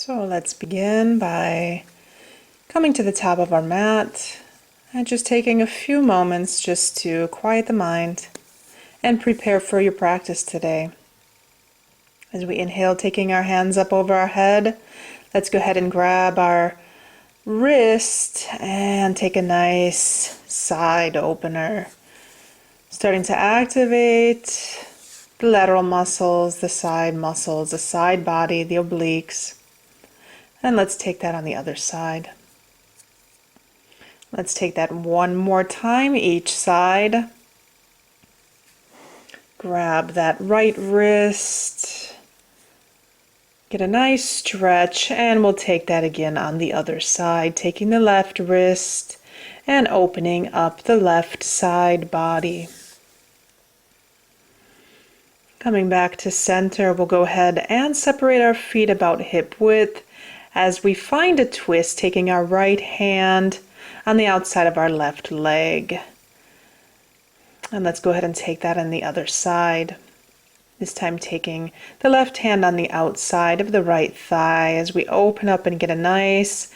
So let's begin by coming to the top of our mat and just taking a few moments just to quiet the mind and prepare for your practice today. As we inhale, taking our hands up over our head, let's go ahead and grab our wrist and take a nice side opener. Starting to activate the lateral muscles, the side body, the obliques. And let's take that on the other side. Let's take that one more time each side. Grab that right wrist. Get a nice stretch, and we'll take that again on the other side, taking the left wrist and opening up the left side body. Coming back to center, we'll go ahead and separate our feet about hip width as we find a twist, taking our right hand on the outside of our left leg. And let's go ahead and take that on the other side. This time taking the left hand on the outside of the right thigh as we open up and get a nice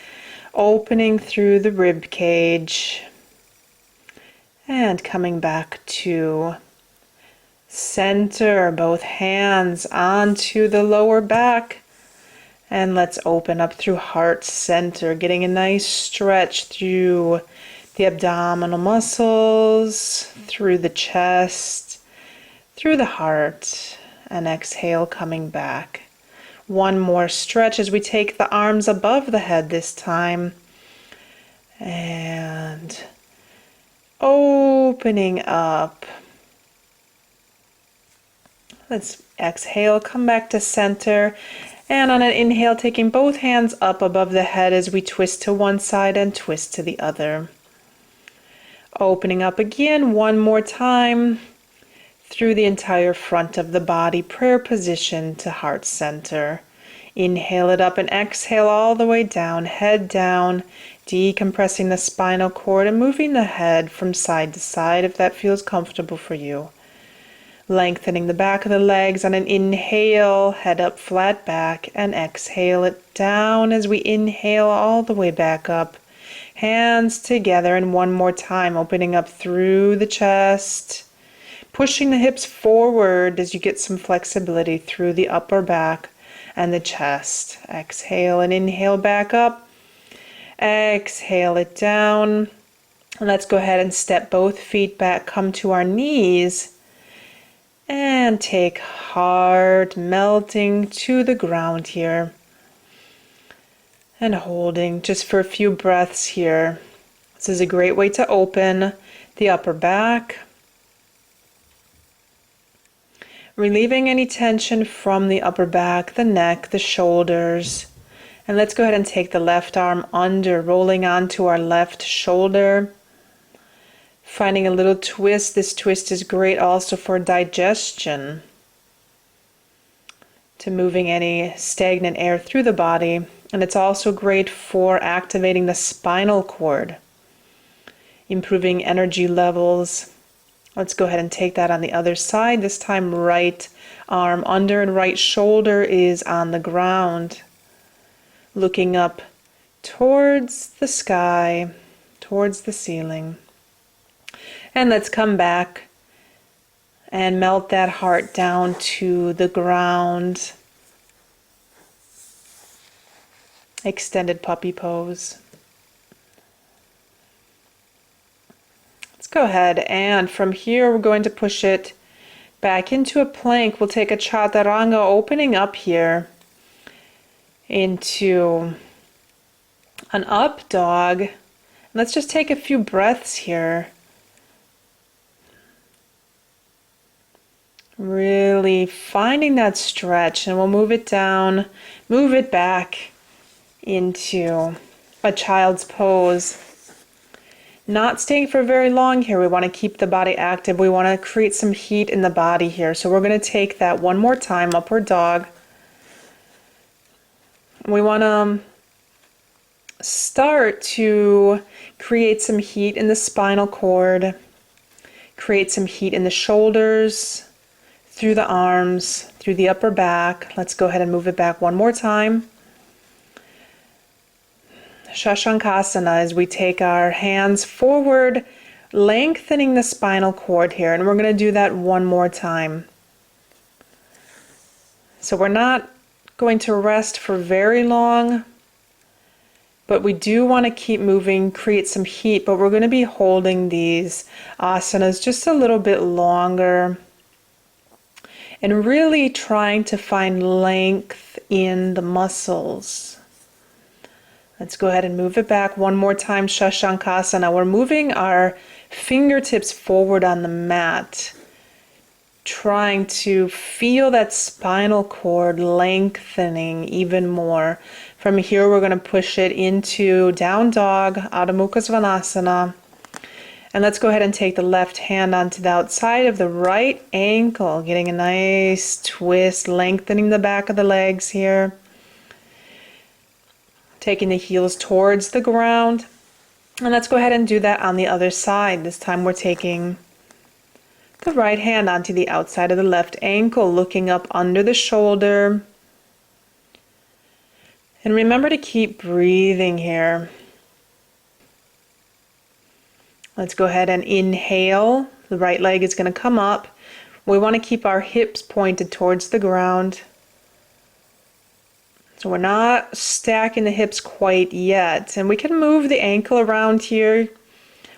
opening through the rib cage. And coming back to center, both hands onto the lower back. And let's open up through heart center, getting a nice stretch through the abdominal muscles, through the chest, through the heart, and exhale, coming back. One more stretch as we take the arms above the head this time. And opening up. Let's exhale, come back to center. And on an inhale, taking both hands up above the head as we twist to one side and twist to the other. Opening up again one more time through the entire front of the body, prayer position to heart center. Inhale it up and exhale all the way down, head down, decompressing the spinal cord and moving the head from side to side if that feels comfortable for you. Lengthening the back of the legs on an inhale, head up, flat back, and exhale it down as we inhale all the way back up. Hands together, and one more time, opening up through the chest, pushing the hips forward as you get some flexibility through the upper back and the chest. Exhale and inhale back up. Exhale it down. Let's go ahead and step both feet back, come to our knees. And take heart melting to the ground here. And holding just for a few breaths here. This is a great way to open the upper back. Relieving any tension from the upper back, the neck, the shoulders. And let's go ahead and take the left arm under, rolling onto our left shoulder. Finding a little twist. This twist is great also for digestion, to moving any stagnant air through the body. And it's also great for activating the spinal cord, improving energy levels. Let's go ahead and take that on the other side. This time right arm under and right shoulder is on the ground. Looking up towards the sky, towards the ceiling. And let's come back and melt that heart down to the ground. Extended puppy pose. Let's go ahead, and from here we're going to push it back into a plank. We'll take a chaturanga, opening up here into an up dog. Let's just take a few breaths here. Really finding that stretch, and we'll move it down, move it back into a child's pose. Not staying for very long here. We want to keep the body active. We want to create some heat in the body here. So we're going to take that one more time, upward dog. We want to start to create some heat in the spinal cord, create some heat in the shoulders, through the arms, through the upper back. Let's go ahead and move it back one more time. Shashankasana, as we take our hands forward, lengthening the spinal cord here, and we're going to do that one more time. So we're not going to rest for very long, but we do want to keep moving, create some heat, but we're going to be holding these asanas just a little bit longer and really trying to find length in the muscles. Let's go ahead and move it back one more time, Shashankasana. We're moving our fingertips forward on the mat, trying to feel that spinal cord lengthening even more. From here, we're going to push it into down dog, Adho Mukha Svanasana. And let's go ahead and take the left hand onto the outside of the right ankle, getting a nice twist, lengthening the back of the legs here. Taking the heels towards the ground. And let's go ahead and do that on the other side. This time we're taking the right hand onto the outside of the left ankle, looking up under the shoulder. And remember to keep breathing here. Let's go ahead and inhale. The right leg is going to come up. We want to keep our hips pointed towards the ground. So we're not stacking the hips quite yet. And we can move the ankle around here,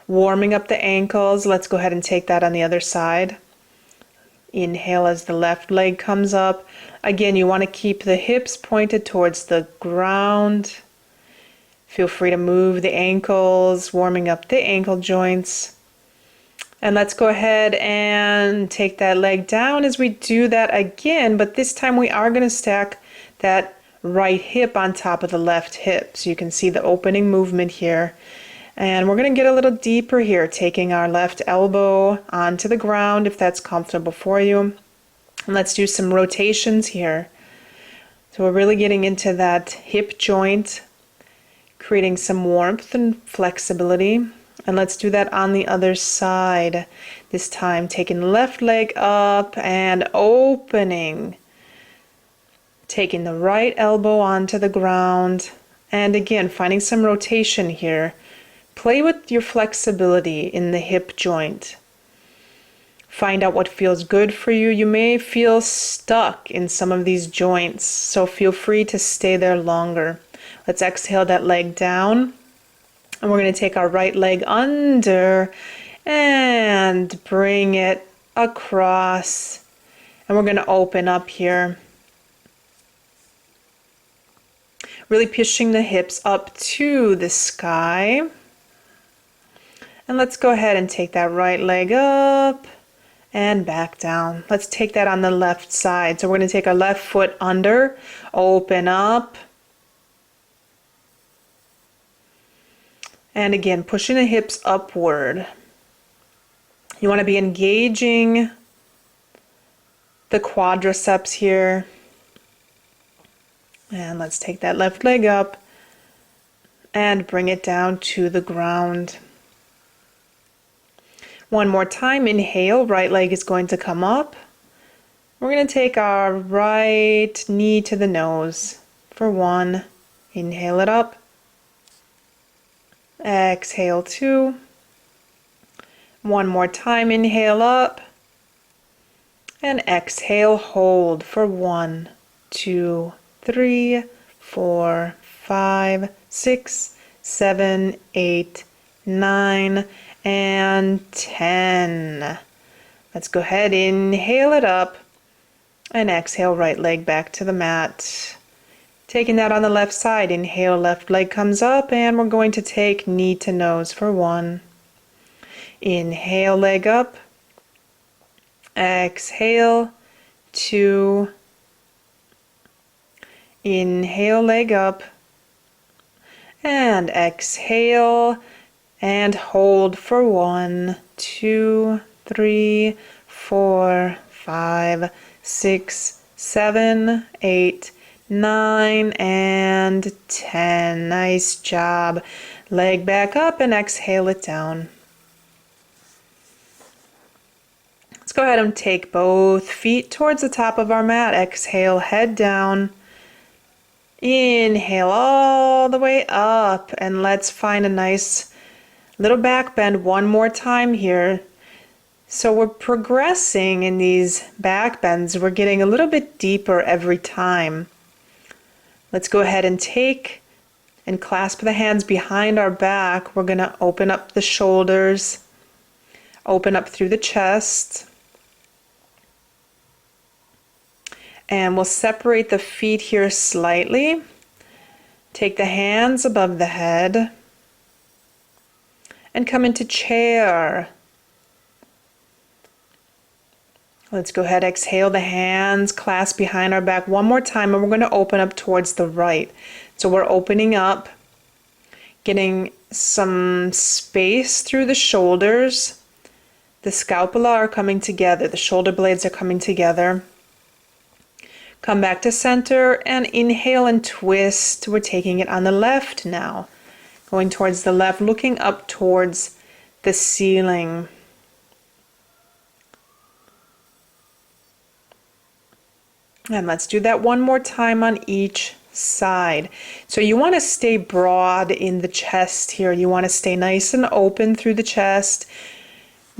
warming up the ankles. Let's go ahead and take that on the other side. Inhale as the left leg comes up. Again, you want to keep the hips pointed towards the ground. Feel free to move the ankles, warming up the ankle joints. And let's go ahead and take that leg down as we do that again, but this time we are going to stack that right hip on top of the left hip. So you can see the opening movement here. And we're going to get a little deeper here, taking our left elbow onto the ground if that's comfortable for you. And let's do some rotations here. So we're really getting into that hip joint, creating some warmth and flexibility. And let's do that on the other side. This time taking the left leg up and opening. Taking the right elbow onto the ground. And again, finding some rotation here. Play with your flexibility in the hip joint. Find out what feels good for you. You may feel stuck in some of these joints, so feel free to stay there longer. Let's exhale that leg down. And we're going to take our right leg under and bring it across. And we're going to open up here. Really pushing the hips up to the sky. And let's go ahead and take that right leg up and back down. Let's take that on the left side. So we're going to take our left foot under, open up. And again, pushing the hips upward. You want to be engaging the quadriceps here. And let's take that left leg up and bring it down to the ground. One more time, inhale, right leg is going to come up. We're going to take our right knee to the nose for 1. Inhale it up. Exhale 2. One more time, inhale up. And exhale, hold for 1, 2, 3, 4, 5, 6, 7, 8, 9, and 10. Let's go ahead, inhale it up, and exhale, right leg back to the mat. Taking that on the left side, inhale, left leg comes up, and we're going to take knee to nose for 1. Inhale, leg up. Exhale, 2. Inhale, leg up. And exhale, and hold for 1, 2, 3, 4, 5, 6, 7, 8, 9, and 10. Nice job. Leg back up and exhale it down. Let's go ahead and take both feet towards the top of our mat. Exhale, head down. Inhale all the way up, and let's find a nice little back bend one more time here. So we're progressing in these back bends. We're getting a little bit deeper every time. Let's go ahead and take and clasp the hands behind our back. We're going to open up the shoulders, open up through the chest, and we'll separate the feet here slightly. Take the hands above the head and come into chair. Let's go ahead, exhale the hands, clasp behind our back one more time, and we're going to open up towards the right. So we're opening up, getting some space through the shoulders. The scapula are coming together, the shoulder blades are coming together. Come back to center and inhale and twist. We're taking it on the left now. Going towards the left, looking up towards the ceiling. And let's do that one more time on each side. So you want to stay broad in the chest here. You want to stay nice and open through the chest.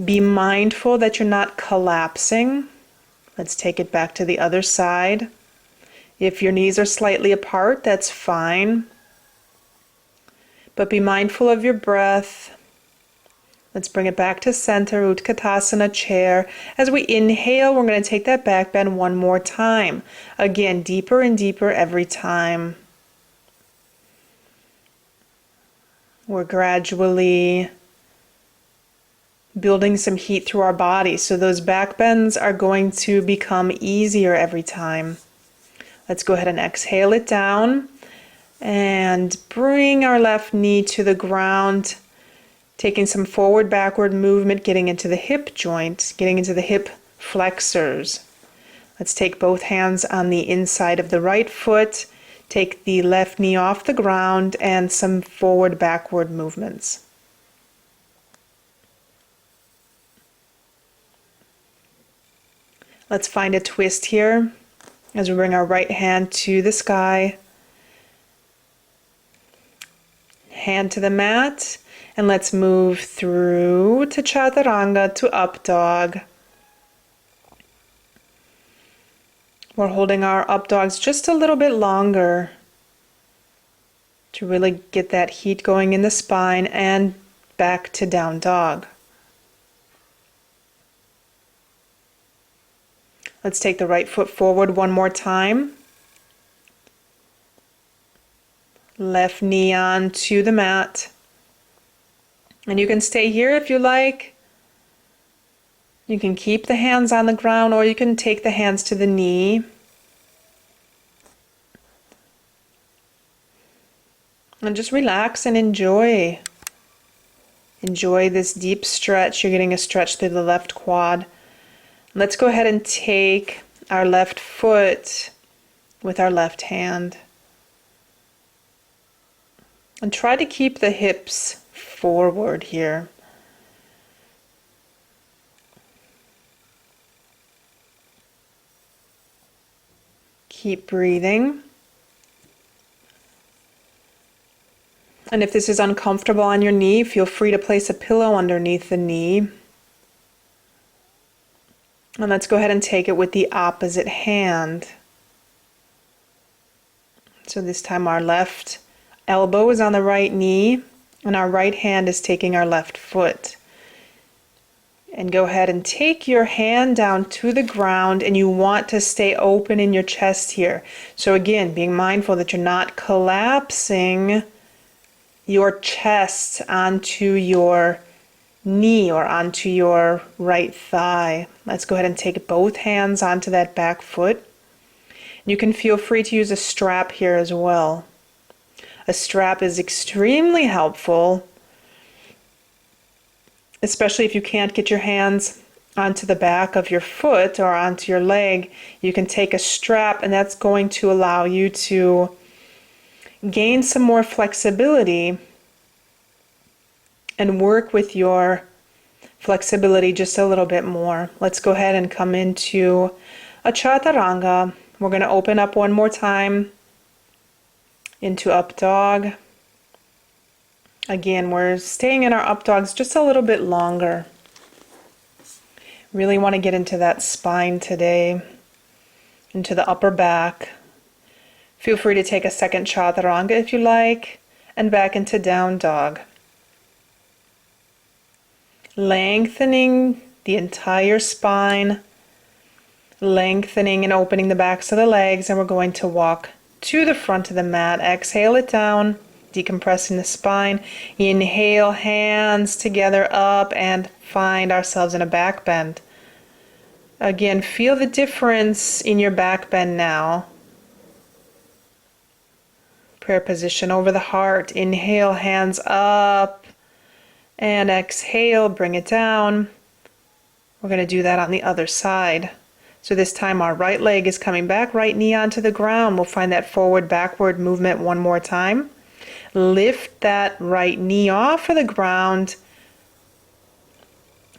Be mindful that you're not collapsing. Let's take it back to the other side. If your knees are slightly apart, that's fine. But be mindful of your breath. Let's bring it back to center, Utkatasana, chair. As we inhale, we're going to take that back bend one more time. Again, deeper and deeper every time. We're gradually building some heat through our body, so those back bends are going to become easier every time. Let's go ahead and exhale it down and bring our left knee to the ground. Taking some forward backward movement, getting into the hip joint, getting into the hip flexors. Let's take both hands on the inside of the right foot, take the left knee off the ground, and some forward backward movements. Let's find a twist here as we bring our right hand to the sky, hand to the mat. And let's move through to Chaturanga, to Up Dog. We're holding our Up Dogs just a little bit longer to really get that heat going in the spine, and back to Down Dog. Let's take the right foot forward one more time. Left knee on to the mat. And you can stay here if you like. You can keep the hands on the ground, or you can take the hands to the knee. And just relax and enjoy. Enjoy this deep stretch. You're getting a stretch through the left quad. Let's go ahead and take our left foot with our left hand. And try to keep the hips forward here. Keep breathing. And if this is uncomfortable on your knee, feel free to place a pillow underneath the knee. And let's go ahead and take it with the opposite hand. So this time our left elbow is on the right knee, and our right hand is taking our left foot. And go ahead and take your hand down to the ground, and you want to stay open in your chest here. So again, being mindful that you're not collapsing your chest onto your knee or onto your right thigh. Let's go ahead and take both hands onto that back foot. You can feel free to use a strap here as well. A strap is extremely helpful, especially if you can't get your hands onto the back of your foot or onto your leg. You can take a strap, and that's going to allow you to gain some more flexibility and work with your flexibility just a little bit more. Let's go ahead and come into a Chaturanga. We're going to open up one more time. into up dog. Again, we're staying in our up dogs just a little bit longer. Really want to get into that spine today, into the upper back. Feel free to take a second chaturanga if you like, and back into down dog. Lengthening the entire spine, lengthening and opening the backs of the legs, and we're going to walk to the front of the mat. Exhale it down, decompressing the spine. Inhale, hands together up, and find ourselves in a back bend. Again, feel the difference in your back bend now. Prayer position over the heart. Inhale, hands up, and exhale, bring it down. We're going to do that on the other side. So this time our right leg is coming back, right knee onto the ground. We'll find that forward, backward movement one more time. Lift that right knee off of the ground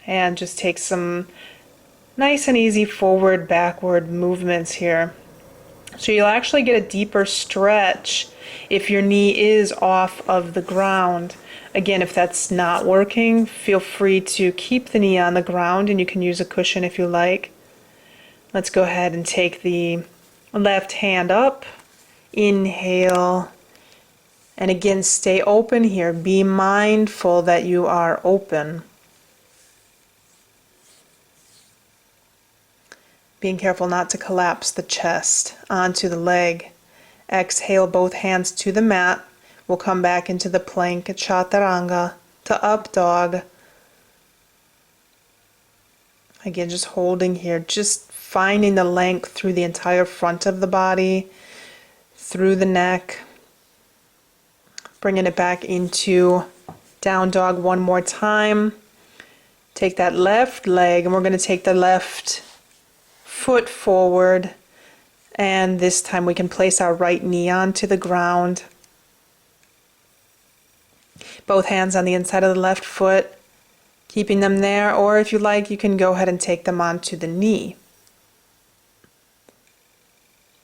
and just take some nice and easy forward, backward movements here. So you'll actually get a deeper stretch if your knee is off of the ground. Again, if that's not working, feel free to keep the knee on the ground, and you can use a cushion if you like. Let's go ahead and take the left hand up. Inhale. And again, stay open here. Be mindful that you are open. Being careful not to collapse the chest onto the leg. Exhale, both hands to the mat. We'll come back into the plank chaturanga to up dog. Again, just holding here, just finding the length through the entire front of the body, through the neck. Bringing it back into down dog one more time. Take that left leg, and we're going to take the left foot forward, and this time we can place our right knee onto the ground. Both hands on the inside of the left foot, keeping them there, or if you like, you can go ahead and take them onto the knee.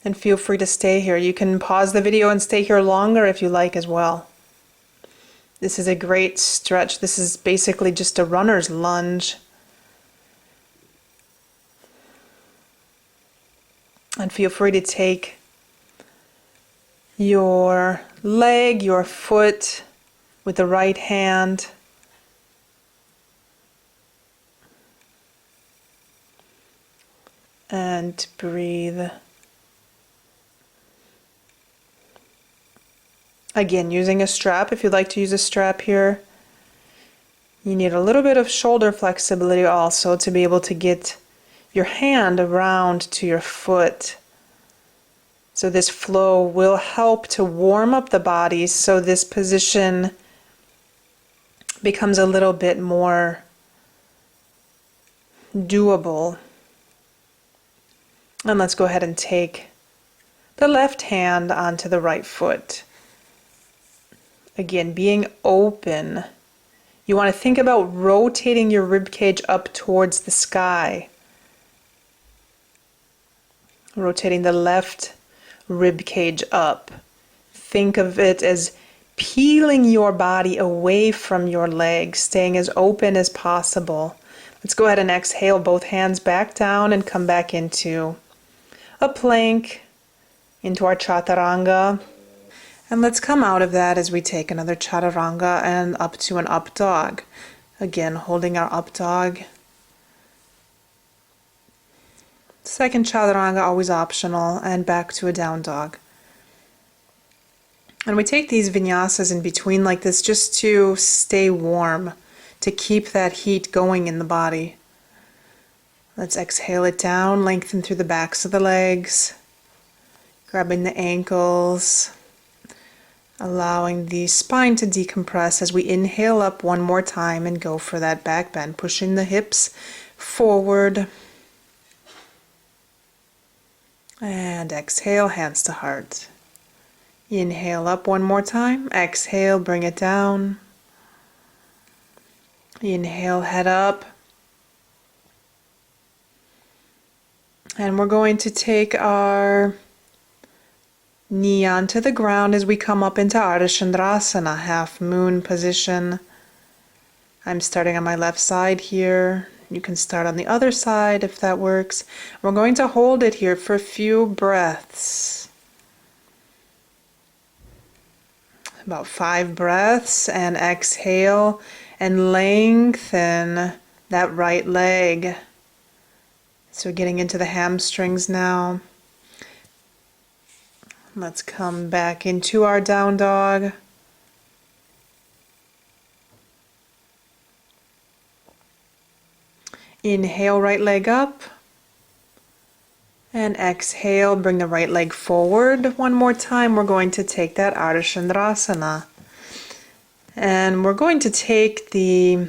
And feel free to stay here. You can pause the video and stay here longer if you like as well. This is a great stretch. This is basically just a runner's lunge. And feel free to take your leg, your foot with the right hand. And breathe. Again, using a strap, if you'd like to use a strap here. You need a little bit of shoulder flexibility also to be able to get your hand around to your foot. So this flow will help to warm up the body so this position becomes a little bit more doable. And let's go ahead and take the left hand onto the right foot. Again, being open. You want to think about rotating your rib cage up towards the sky. Rotating the left rib cage up. Think of it as peeling your body away from your legs, staying as open as possible. Let's go ahead and exhale, both hands back down and come back into a plank, into our chaturanga. And let's come out of that as we take another chaturanga and up to an up dog. Again, holding our up dog. Second chaturanga, always optional, and back to a down dog. And we take these vinyasas in between like this just to stay warm, to keep that heat going in the body. Let's exhale it down, lengthen through the backs of the legs, grabbing the ankles, allowing the spine to decompress as we inhale up one more time and go for that back bend, pushing the hips forward. And exhale, hands to heart. Inhale up one more time. Exhale, bring it down. Inhale, head up. And we're going to take our Knee onto the ground as we come up into Ardha Chandrasana, half moon position. I'm starting on my left side here. You can start on the other side if that works. We're going to hold it here for a few breaths. About 5 breaths, and exhale and lengthen that right leg. So we're getting into the hamstrings now. Let's come back into our down dog. Inhale, right leg up. And exhale, bring the right leg forward. One more time, we're going to take that Ardha Chandrasana. And we're going to take the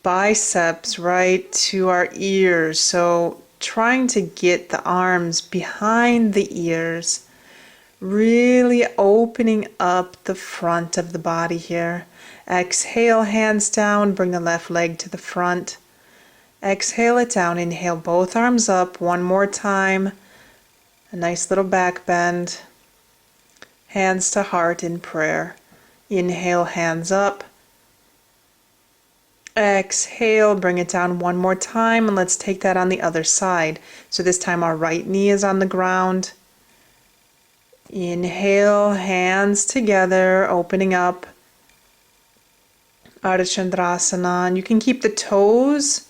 biceps right to our ears. So trying to get the arms behind the ears, really opening up the front of the body here. Exhale, hands down, bring the left leg to the front. Exhale it down, inhale both arms up one more time. A nice little back bend. Hands to heart in prayer. Inhale, hands up. Exhale, bring it down one more time, and let's take that on the other side. So this time our right knee is on the ground. Inhale, hands together, opening up. Ardha Chandrasana. And you can keep the toes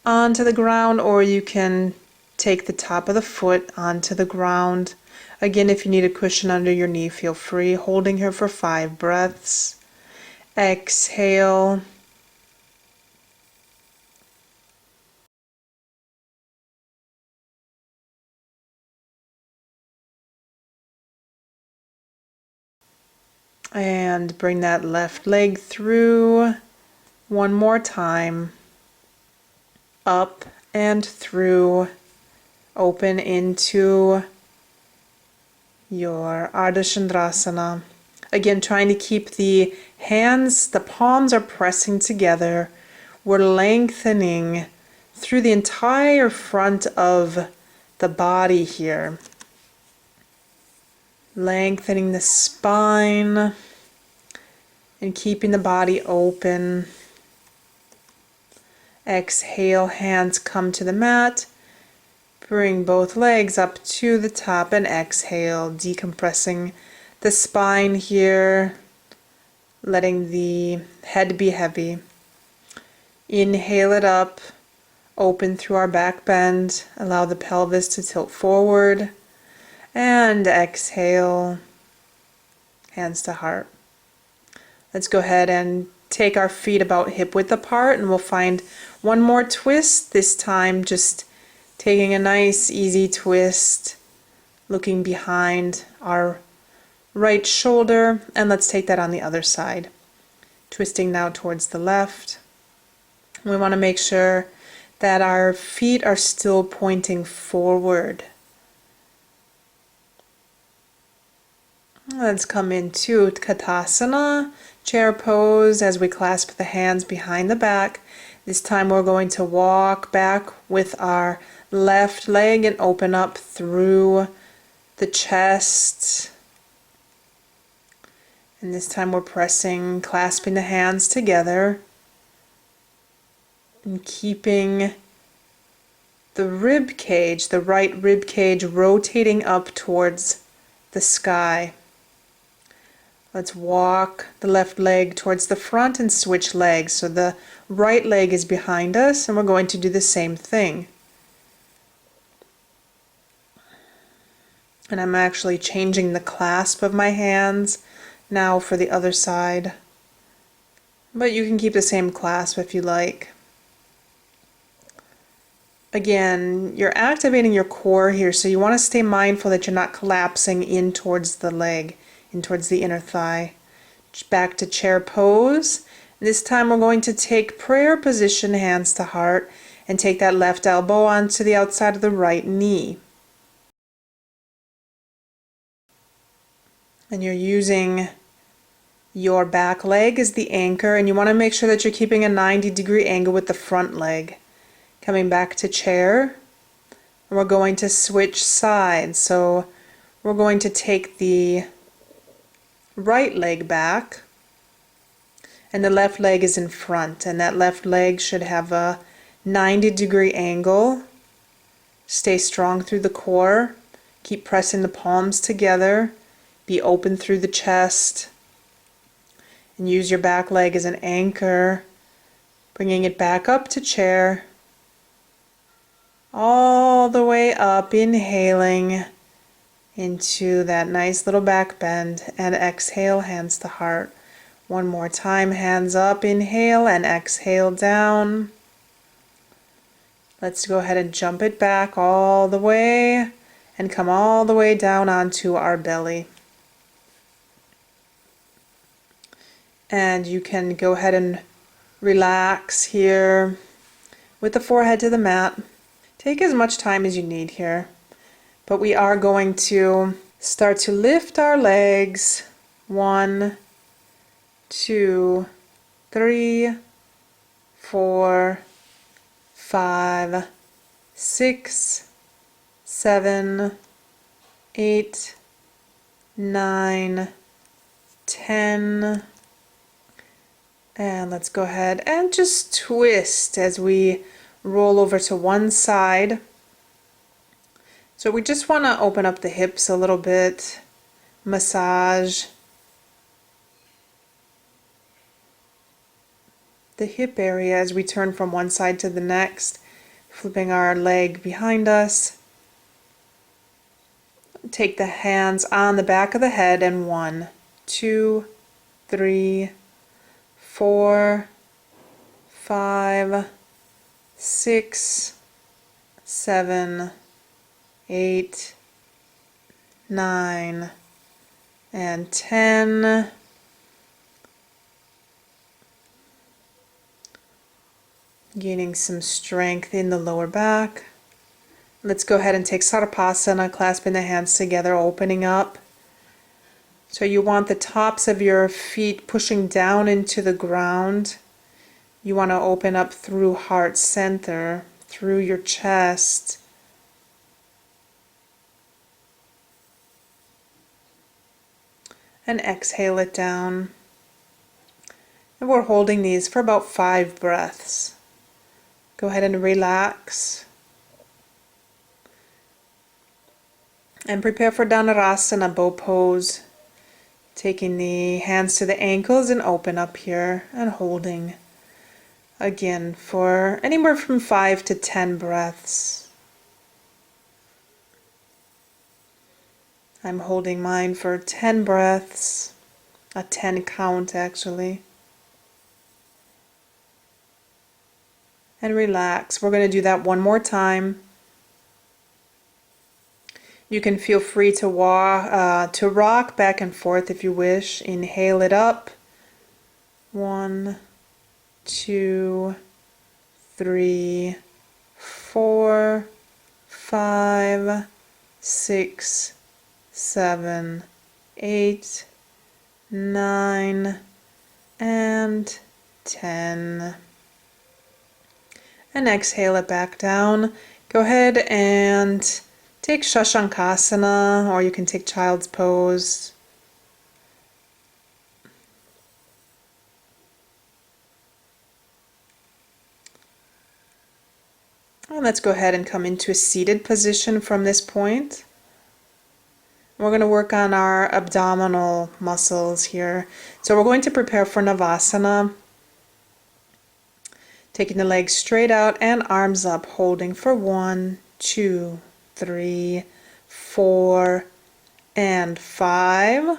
onto the ground, or you can take the top of the foot onto the ground. Again, if you need a cushion under your knee, feel free. Holding here for 5 breaths. Exhale. And bring that left leg through one more time. Up and through. Open into your Ardha Chandrasana. Again, trying to keep the hands, the palms are pressing together. We're lengthening through the entire front of the body here. Lengthening the spine and keeping the body open. Exhale, hands come to the mat. Bring both legs up to the top and exhale, decompressing the spine here, letting the head be heavy. Inhale it up, open through our back bend, allow the pelvis to tilt forward. And exhale, hands to heart. Let's go ahead and take our feet about hip width apart, and we'll find one more twist, this time just taking a nice easy twist, looking behind our right shoulder, and let's take that on the other side. Twisting now towards the left. We want to make sure that our feet are still pointing forward. Let's come into Utkatasana, chair pose, as we clasp the hands behind the back. This time we're going to walk back with our left leg and open up through the chest. And this time we're pressing, clasping the hands together and keeping the rib cage, the right rib cage, rotating up towards the sky. Let's walk the left leg towards the front and switch legs. So the right leg is behind us, and we're going to do the same thing. And I'm actually changing the clasp of my hands now for the other side. But you can keep the same clasp if you like. Again, you're activating your core here, so you want to stay mindful that you're not collapsing in towards the leg, in towards the inner thigh. Back to chair pose. This time we're going to take prayer position, hands to heart, and take that left elbow onto the outside of the right knee. And you're using your back leg as the anchor, and you want to make sure that you're keeping a 90-degree angle with the front leg. Coming back to chair, and we're going to switch sides. So We're going to take the right leg back, and the left leg is in front, and that left leg should have a 90-degree angle. Stay strong through the core. Keep pressing the palms together. Be open through the chest. And use your back leg as an anchor, bringing it back up to chair. All the way up, inhaling into that nice little back bend, and exhale, hands to heart. One more time, hands up, inhale, and exhale down. Let's go ahead and jump it back all the way and come all the way down onto our belly. And you can go ahead and relax here with the forehead to the mat. Take as much time as you need here. But we are going to start to lift our legs. 1, 2, 3, 4, 5, 6, 7, 8, 9, 10. And let's go ahead and just twist as we roll over to one side. So we just want to open up the hips a little bit, massage the hip area as we turn from one side to the next, flipping our leg behind us. Take the hands on the back of the head, and 1, 2, 3, 4, 5, 6, 7, 8, 9, and 10. Gaining some strength in the lower back. Let's go ahead and take Sarvasana, clasping the hands together, opening up. So you want the tops of your feet pushing down into the ground. You want to open up through heart center, through your chest. And exhale it down. And we're holding these for about 5 breaths. Go ahead and relax. And prepare for Dhanurasana, bow pose. Taking the hands to the ankles and open up here and holding. Again, for anywhere from 5 to 10 breaths. I'm holding mine for 10 breaths, a 10 count actually. And relax. We're going to do that one more time. You can feel free to rock back and forth if you wish. Inhale it up. 1, 2, 3, 4, 5, 6, 7, 8, 9, and 10. And exhale it back down. Go ahead and take Shashankasana, or you can take Child's Pose. And let's go ahead and come into a seated position from this point. We're going to work on our abdominal muscles here. So we're going to prepare for Navasana. Taking the legs straight out and arms up, holding for 1, 2, 3, 4, and 5.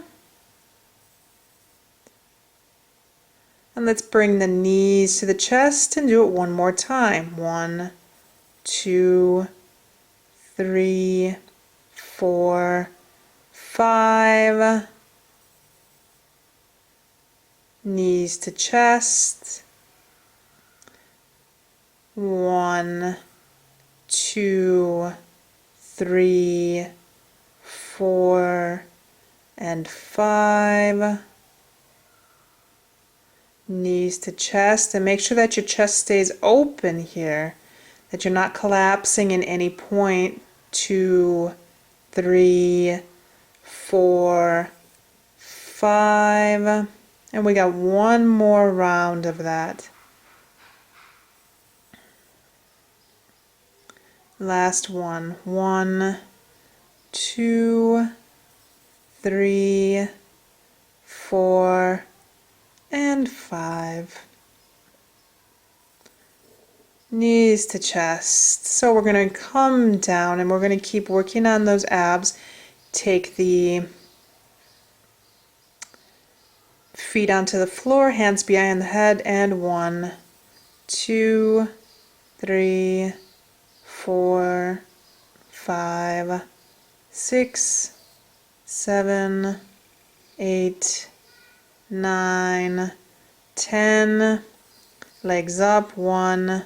And let's bring the knees to the chest and do it one more time. 1, 2, 3, 4, 5. Knees to chest. 1, 2, 3, 4, and 5. Knees to chest, and make sure that your chest stays open here, that you're not collapsing in any point. 2, 3, 4, 5, and we got one more round of that. Last one. 1, 2, 3, 4, and 5. Knees to chest. So we're going to come down and we're going to keep working on those abs. Take the feet onto the floor, hands behind the head, and 1, 2, 3, 4, 5, 6, 7, 8, 9, 10. Legs up. 1,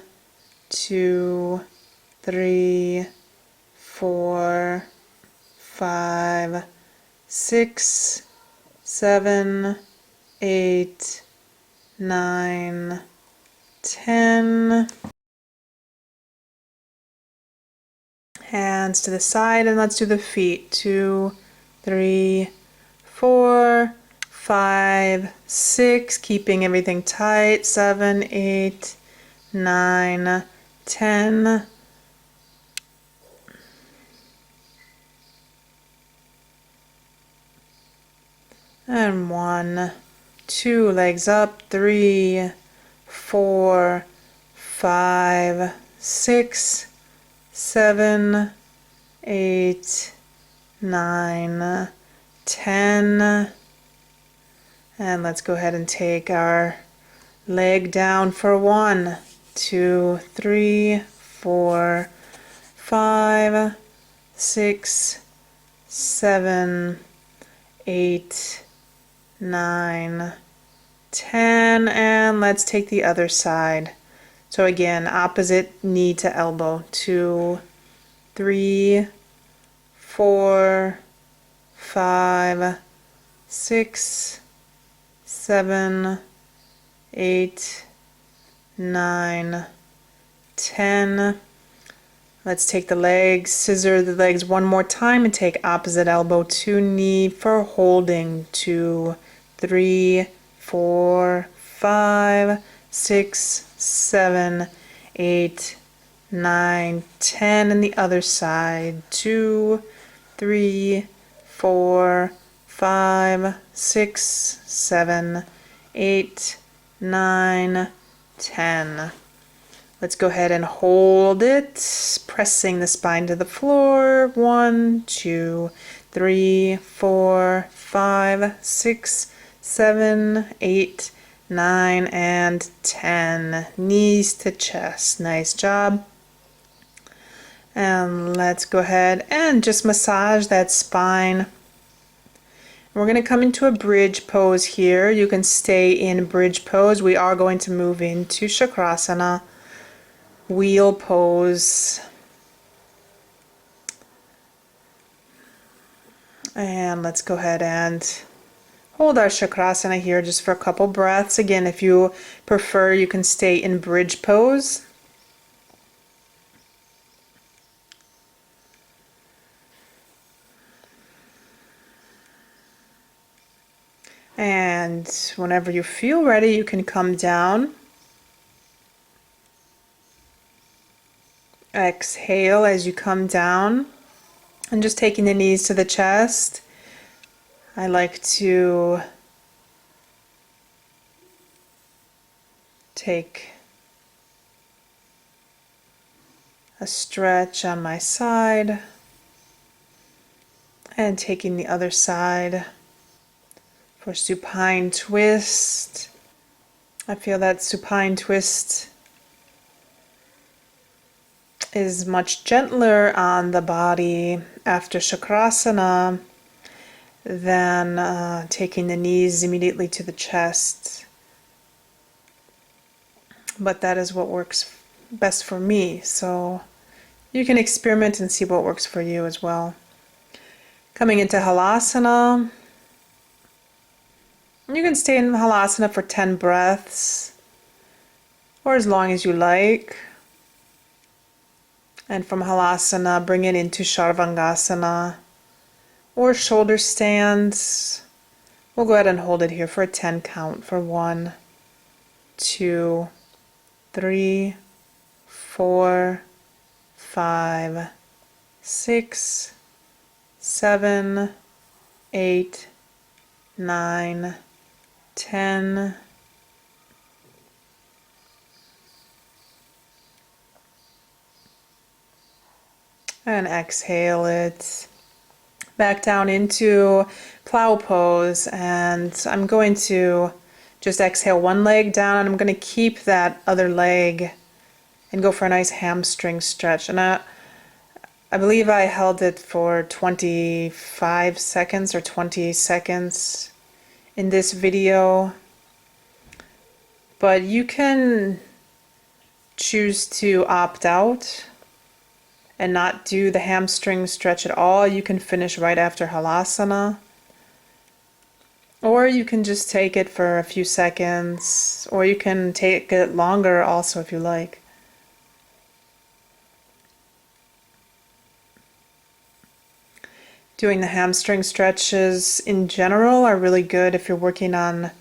2, 3, 4, 5, 6, 7, 8, 9, 10. Hands to the side, and let's do the feet. 2, 3, 4, 5, 6. Keeping everything tight. 7, 8, 9, 10. And 1, 2, legs up. 3, 4, 5, 6, 7, 8, 9, 10. And let's go ahead and take our leg down for 1, 2, 3, 4, 5, 6, 7, 8, 9, 10. And let's take the other side. So again, opposite knee to elbow. 2, 3, 4, 5, 6, 7, 8, 9, 10. Let's take the legs, scissor the legs one more time and take opposite elbow to knee for holding. 2, 3, 4, 5, 6, 7, 8, 9, 10. And the other side. 2, 3, 4, 5, 6, 7, 8, 9, 10. Let's go ahead and hold it, pressing the spine to the floor. 1, 2, 3, 4, 5, 6, 7, 8, 9, and 10. Knees to chest. Nice job. And let's go ahead and just massage that spine. We're going to come into a bridge pose here. You can stay in bridge pose. We are going to move into Chakrasana, wheel pose. And let's go ahead and hold our Chakrasana here just for a couple breaths. Again, if you prefer, you can stay in bridge pose. And whenever you feel ready, you can come down. Exhale as you come down. And just taking the knees to the chest. I like to take a stretch on my side and taking the other side for supine twist. I feel that supine twist is much gentler on the body after Chakrasana than taking the knees immediately to the chest. But that is what works best for me, so you can experiment and see what works for you as well. Coming into Halasana. You can stay in Halasana for 10 breaths or as long as you like. And from Halasana, bring it into Sharvangasana or shoulder stands. We'll go ahead and hold it here for a 10 count for 1, 2, 3, 4, 5, 6, 7, 8, 9, 10. And exhale it back down into plow pose, and I'm going to just exhale one leg down, and I'm going to keep that other leg and go for a nice hamstring stretch. And I believe I held it for 25 seconds or 20 seconds in this video, but you can choose to opt out and not do the hamstring stretch at all. You can finish right after halasana, or you can just take it for a few seconds, or you can take it longer also if you like. Doing the hamstring stretches in general are really good if you're working on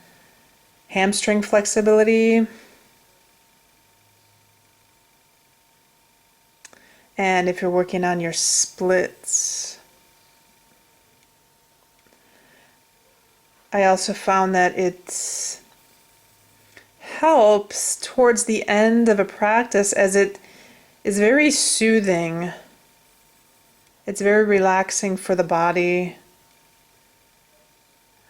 hamstring flexibility. And if you're working on your splits. I also found that it helps towards the end of a practice, as it is very soothing. It's very relaxing for the body.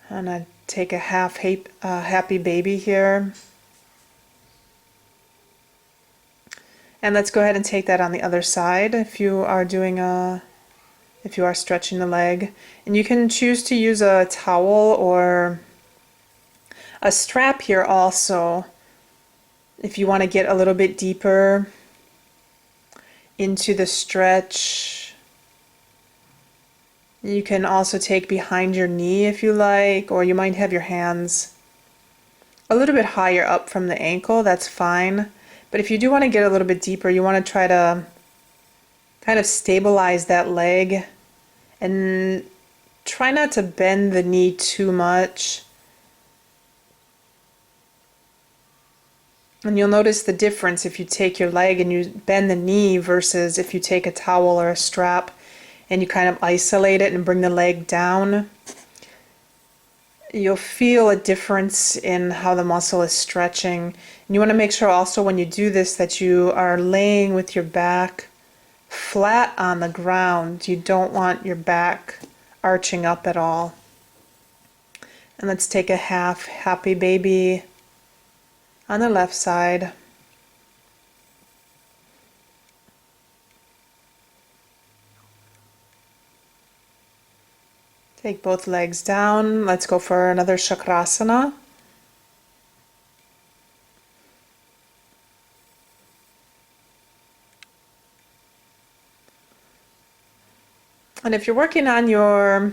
And I take a happy baby here. And let's go ahead and take that on the other side if you are stretching the leg. And you can choose to use a towel or a strap here also if you want to get a little bit deeper into the stretch. You can also take behind your knee if you like, or you might have your hands a little bit higher up from the ankle, that's fine. But if you do want to get a little bit deeper, you want to try to kind of stabilize that leg and try not to bend the knee too much. And you'll notice the difference if you take your leg and you bend the knee versus if you take a towel or a strap and you kind of isolate it and bring the leg down. You'll feel a difference in how the muscle is stretching. And you want to make sure also when you do this that you are laying with your back flat on the ground. You don't want your back arching up at all. And let's take a happy baby on the left side. Take both legs down. Let's go for another chakrasana. And if you're working on your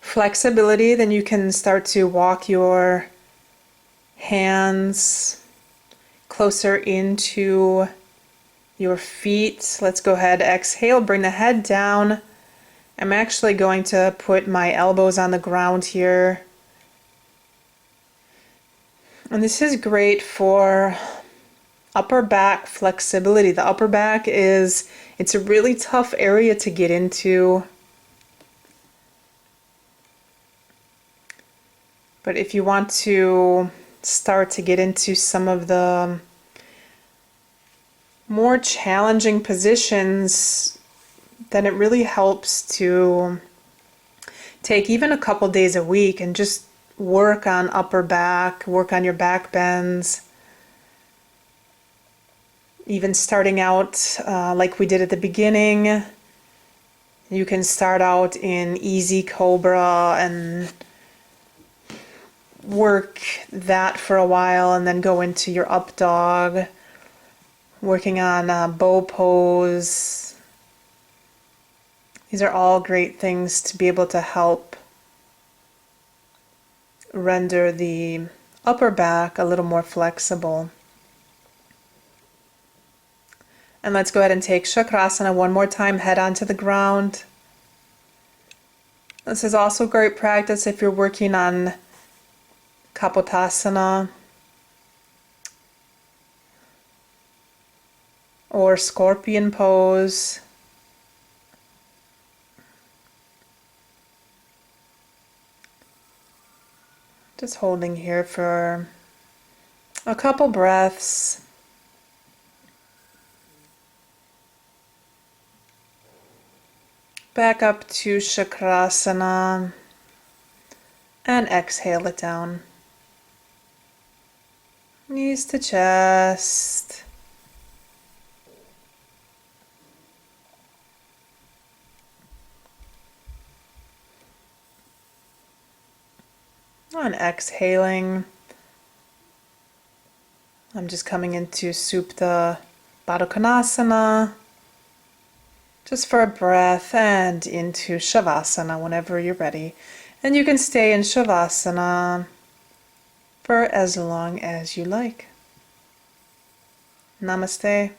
flexibility, then you can start to walk your hands closer into your feet. Let's go ahead, exhale, bring the head down. I'm actually going to put my elbows on the ground here. And this is great for upper back flexibility. The upper back it's a really tough area to get into. But if you want to start to get into some of the more challenging positions, then it really helps to take even a couple days a week and just work on upper back, work on your back bends. Even starting out like we did at the beginning, you can start out in easy cobra and work that for a while and then go into your up dog, working on bow pose. These are all great things to be able to help render the upper back a little more flexible. And let's go ahead and take chakrasana one more time, head onto the ground. This is also great practice if you're working on Kapotasana or scorpion pose. Just holding here for a couple breaths. Back up to Chakrasana and exhale it down. Knees to chest. On exhaling, I'm just coming into Supta Baddha Konasana. Just for a breath, and into Shavasana whenever you're ready. And you can stay in Shavasana for as long as you like. Namaste.